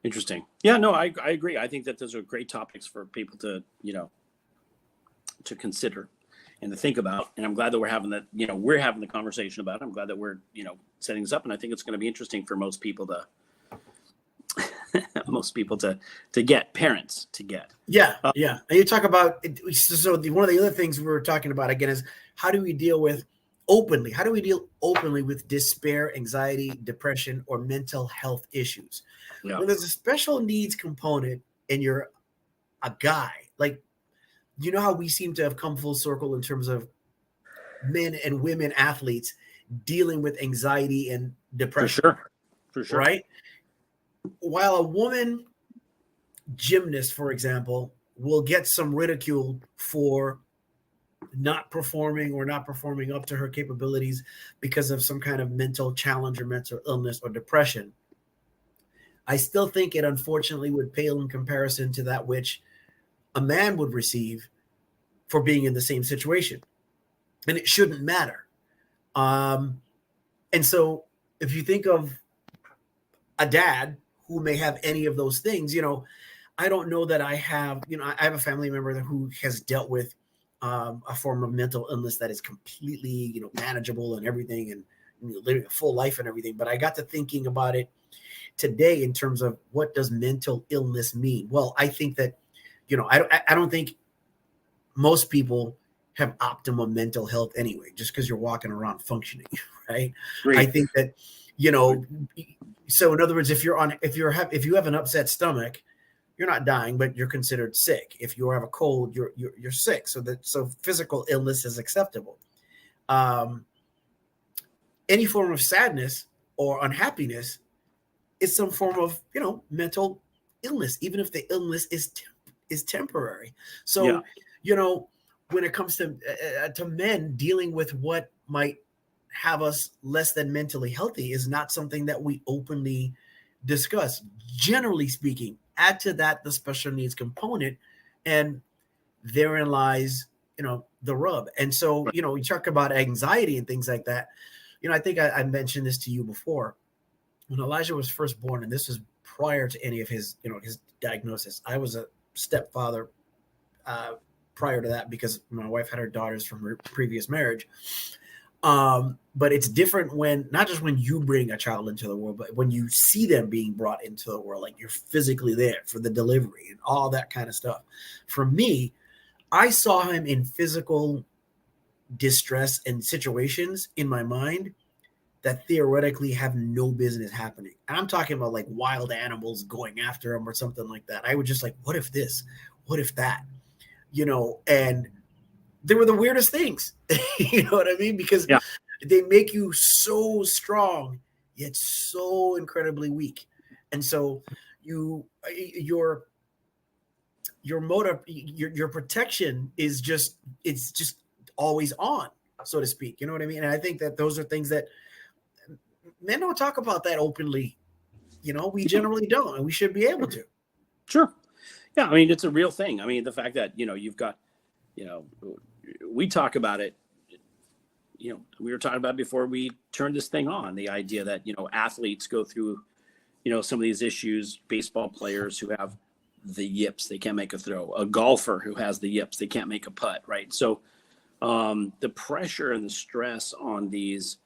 Interesting. Yeah, no, I agree. I think that those are great topics for people to, to consider and to think about. And I'm glad that we're having the conversation about it. I'm glad that we're, setting this up. And I think it's going to be interesting for most people to, get, parents to get. Yeah. And you talk about it. So one of the other things we were talking about again is how do we deal openly with despair, anxiety, depression, or mental health issues? Yeah. When there's a special needs component and you're a guy, like, how we seem to have come full circle in terms of men and women athletes dealing with anxiety and depression. For sure. Right? While a woman gymnast, for example, will get some ridicule for not performing up to her capabilities because of some kind of mental challenge or mental illness or depression, I still think it unfortunately would pale in comparison to that which a man would receive for being in the same situation. And it shouldn't matter. And so if you think of a dad who may have any of those things, I don't know that I have a family member who has dealt with a form of mental illness that is completely, manageable and everything, and living a full life and everything. But I got to thinking about it today in terms of what does mental illness mean? Well, I think that, I don't think most people have optimum mental health anyway, just because you're walking around functioning, right? Great. I think that, so in other words, if you have an upset stomach, you're not dying, but you're considered sick. If you have a cold, you're sick. So physical illness is acceptable. Any form of sadness or unhappiness is some form of, mental illness, even if the illness is temporary. So, when it comes to men, dealing with what might have us less than mentally healthy is not something that we openly discuss. Generally speaking, add to that the special needs component, and therein lies, the rub. And so, you talk about anxiety and things like that. I think I mentioned this to you before. When Elijah was first born, and this was prior to any of his, his diagnosis, I was a stepfather prior to that because my wife had her daughters from her previous marriage. But it's different not just when you bring a child into the world, but when you see them being brought into the world, like you're physically there for the delivery and all that kind of stuff. For me, I saw him in physical distress and situations in my mind that theoretically have no business happening. And I'm talking about like wild animals going after him or something like that. I would just like, what if this? What if that? And they were the weirdest things. You know what I mean? Because they make you so strong, yet so incredibly weak. And so your protection is just always on, so to speak. You know what I mean? And I think that those are things that men don't talk about that openly. We generally don't, and we should be able to. Sure. Yeah. I mean, it's a real thing. I mean, the fact that, you've got, we talk about it, we were talking about before we turned this thing on, the idea that, athletes go through, some of these issues, baseball players who have the yips, they can't make a throw, a golfer who has the yips, they can't make a putt. Right. So the pressure and the stress on these,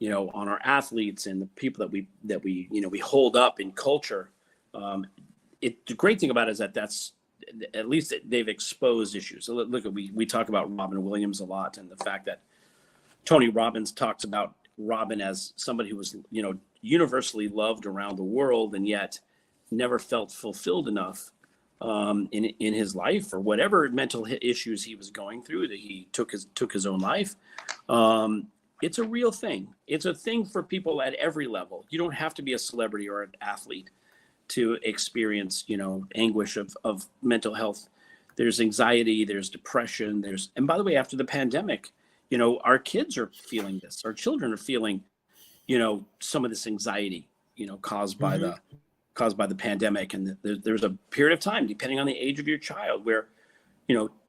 on our athletes and the people that we hold up in culture. The great thing about it is that's at least they've exposed issues. So look, we talk about Robin Williams a lot, and the fact that Tony Robbins talks about Robin as somebody who was, universally loved around the world, and yet never felt fulfilled enough in his life, or whatever mental issues he was going through, that he took his own life. it's a real thing. It's a thing for people at every level. You don't have to be a celebrity or an athlete to experience, anguish of mental health. There's anxiety, there's depression, and by the way, after the pandemic, our kids are feeling this. Our children are feeling, some of this anxiety, caused by the pandemic. And there's a period of time, depending on the age of your child, where,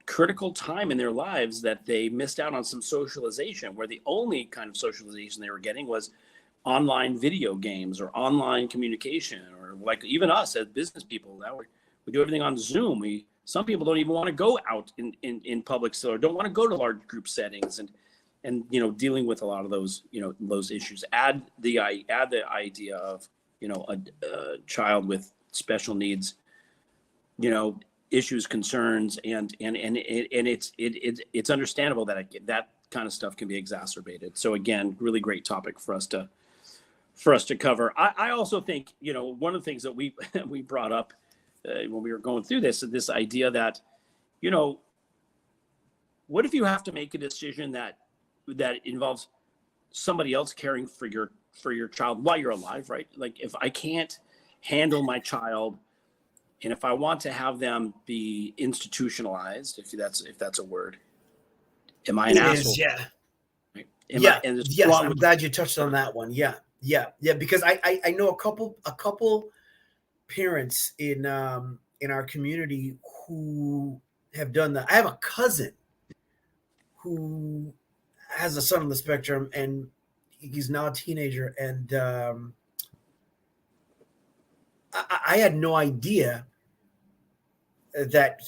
critical time in their lives that they missed out on some socialization, where the only kind of socialization they were getting was online video games or online communication, or like even us as business people, now we do everything on Zoom. Some people don't even want to go out in public still, or don't want to go to large group settings, and dealing with a lot of those those issues. Add the idea of a child with special needs, issues, concerns, and it's understandable that that kind of stuff can be exacerbated. So again, really great topic for us to cover. I also think one of the things that we brought up when we were going through this idea that what if you have to make a decision that involves somebody else caring for your child while you're alive, right? Like if I can't handle my child, and if I want to have them be institutionalized, if that's a word, am I an asshole? Yeah. Right? Yes, I'm glad you touched on that one. Yeah. Because I know a couple parents in our community who have done that. I have a cousin who has a son on the spectrum, and he's now a teenager, and I had no idea that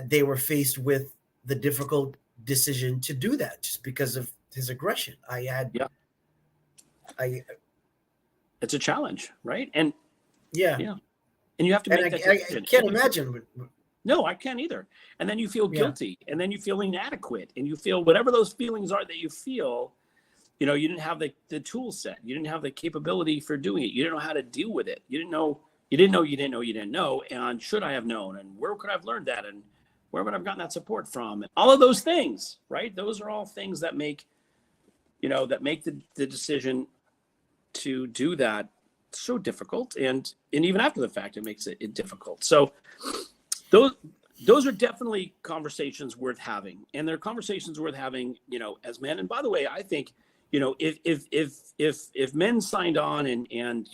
they were faced with the difficult decision to do that just because of his aggression. It's a challenge, right? And yeah, and you have to make that decision. I can't imagine. No, I can't either. And then you feel guilty, and then you feel inadequate, and you feel whatever those feelings are that you feel. You didn't have the tool set. You didn't have the capability for doing it. You didn't know how to deal with it. You didn't know. And should I have known? And where could I have learned that? And where would I have gotten that support from? And all of those things, right? Those are all things that make, the decision to do that so difficult. And even after the fact, it makes it difficult. So those are definitely conversations worth having. And they're conversations worth having, as men. And by the way, I think, if men signed on and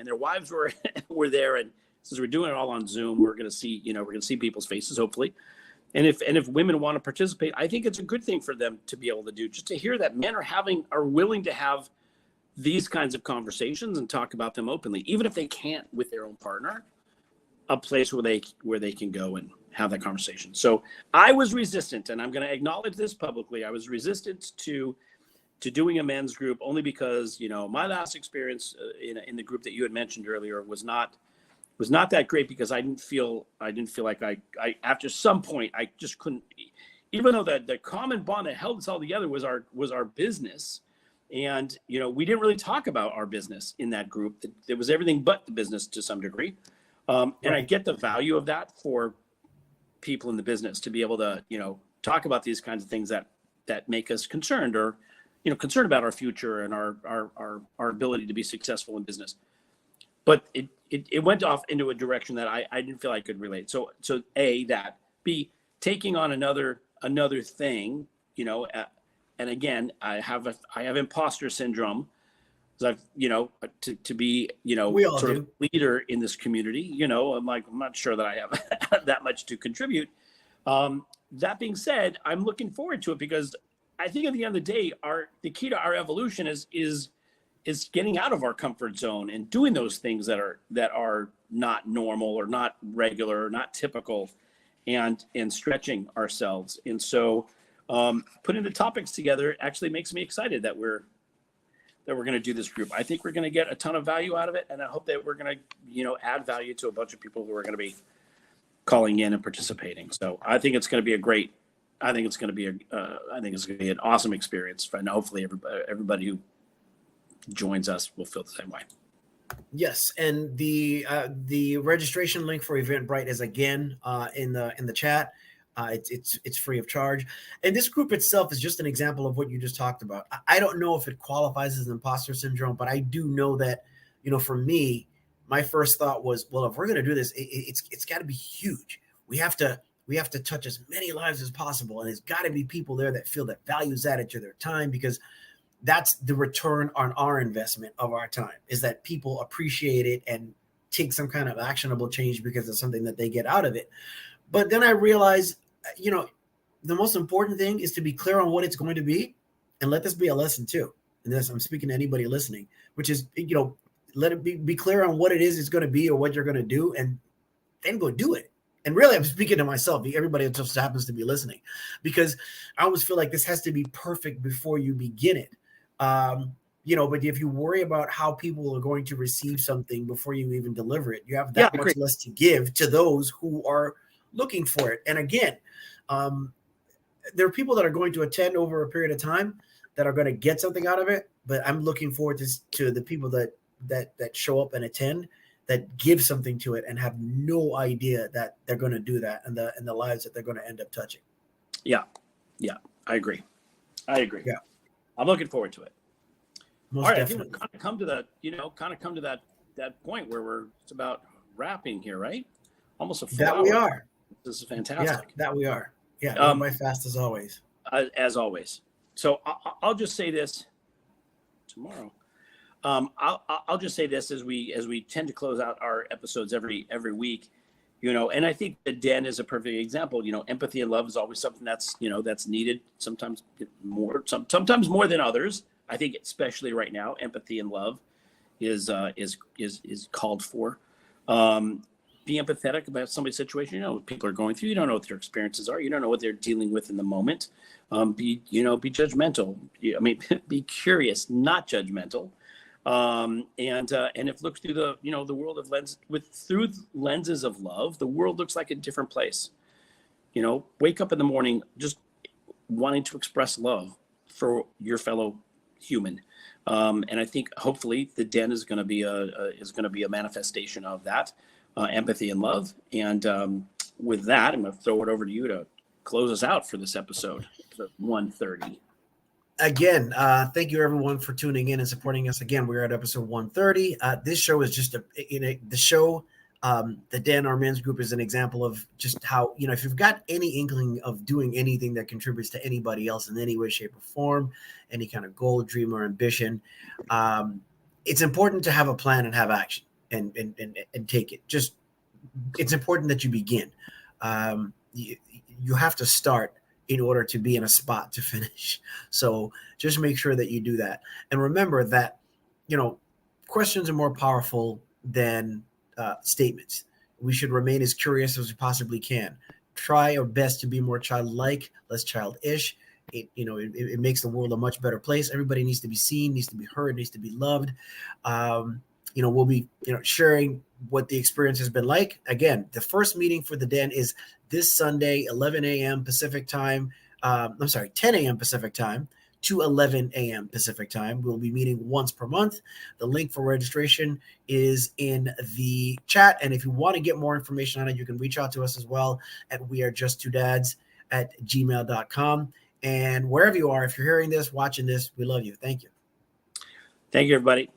their wives were there, and since we're doing it all on Zoom, we're going to see people's faces, hopefully. And if women want to participate, I think it's a good thing for them to be able to do, just to hear that men are willing to have these kinds of conversations and talk about them openly, even if they can't with their own partner, a place where they can go and have that conversation. So I was resistant, and I'm going to acknowledge this publicly. I was resistant to doing a men's group, only because my last experience in the group that you had mentioned earlier was not that great, because I didn't feel like I after some point I just couldn't, even though the common bond that held us all together was our business, and we didn't really talk about our business in that group. It was everything but the business to some degree, and I get the value of that for people in the business to be able to talk about these kinds of things that make us concerned, or concerned about our future and our ability to be successful in business. But it went off into a direction that I didn't feel I could relate. So A, that. B, taking on another thing, and again, I have imposter syndrome, because I've, to be, sort of leader in this community, I'm not sure that I have that much to contribute. That being said, I'm looking forward to it, because I think at the end of the day, the key to our evolution is getting out of our comfort zone and doing those things that are not normal, or not regular, or not typical, and stretching ourselves. And so putting the topics together actually makes me excited that we're going to do this group. I think we're going to get a ton of value out of it, and I hope that we're going to add value to a bunch of people who are going to be calling in and participating. So I think it's going to be an awesome experience, and hopefully everybody who joins us will feel the same way. Yes, and the registration link for Eventbrite is again in the chat. It's free of charge. And this group itself is just an example of what you just talked about. I don't know if it qualifies as imposter syndrome, but I do know that, for me, my first thought was, well, if we're going to do this, it's got to be huge. We have to touch as many lives as possible. And there's got to be people there that feel that value's added to their time, because that's the return on our investment of our time, is that people appreciate it and take some kind of actionable change because of something that they get out of it. But then I realized, the most important thing is to be clear on what it's going to be, and let this be a lesson too. And this, I'm speaking to anybody listening, which is, let it be clear on what it is it's going to be or what you're going to do, and then go do it. And really, I'm speaking to myself. Everybody just happens to be listening, because I always feel like this has to be perfect before you begin it. But if you worry about how people are going to receive something before you even deliver it, you have that much less to give to those who are looking for it. And again, there are people that are going to attend over a period of time that are going to get something out of it. But I'm looking forward to the people that show up and attend, that give something to it and have no idea that they're going to do that, and the lives that they're going to end up touching. Yeah. I agree. Yeah. I'm looking forward to it. Most All right. definitely. I think we've come to that point where it's about wrapping here, right? Almost a full hour. We are. This is fantastic. Yeah, that we are. Yeah. My fast as always. As always. So I'll just say this tomorrow. I'll just say this as we tend to close out our episodes every week, and I think the Den is a perfect example. Empathy and love is always something that's needed, sometimes sometimes more than others. I think especially right now, empathy and love is called for. Be empathetic about somebody's situation. What people are going through. You don't know what their experiences are. You don't know what they're dealing with in the moment. Be judgmental. Be curious, not judgmental. And if look through the world of through lenses of love, the world looks like a different place. Wake up in the morning just wanting to express love for your fellow human. And I think hopefully the Den is going to be a manifestation of that, empathy and love. And with that, I'm going to throw it over to you to close us out for this episode, 130. Again, thank you everyone for tuning in and supporting us. Again, we're at episode 130. This show is just the show. The Den, our men's group, is an example of just how, if you've got any inkling of doing anything that contributes to anybody else in any way, shape, or form, any kind of goal, dream, or ambition, it's important to have a plan and have action and take it. Just, it's important that you begin. You have to start in order to be in a spot to finish. So just make sure that you do that. And remember that, questions are more powerful than statements. We should remain as curious as we possibly can. Try our best to be more childlike, less childish. It makes the world a much better place. Everybody needs to be seen, needs to be heard, needs to be loved. We'll be, sharing what the experience has been like. Again, the first meeting for the Den is this Sunday, 11 a.m. Pacific time. 10 a.m. Pacific time to 11 a.m. Pacific time. We'll be meeting once per month. The link for registration is in the chat. And if you want to get more information on it, you can reach out to us as well at wearejust2dads@gmail.com. And wherever you are, if you're hearing this, watching this, we love you. Thank you. Thank you, everybody.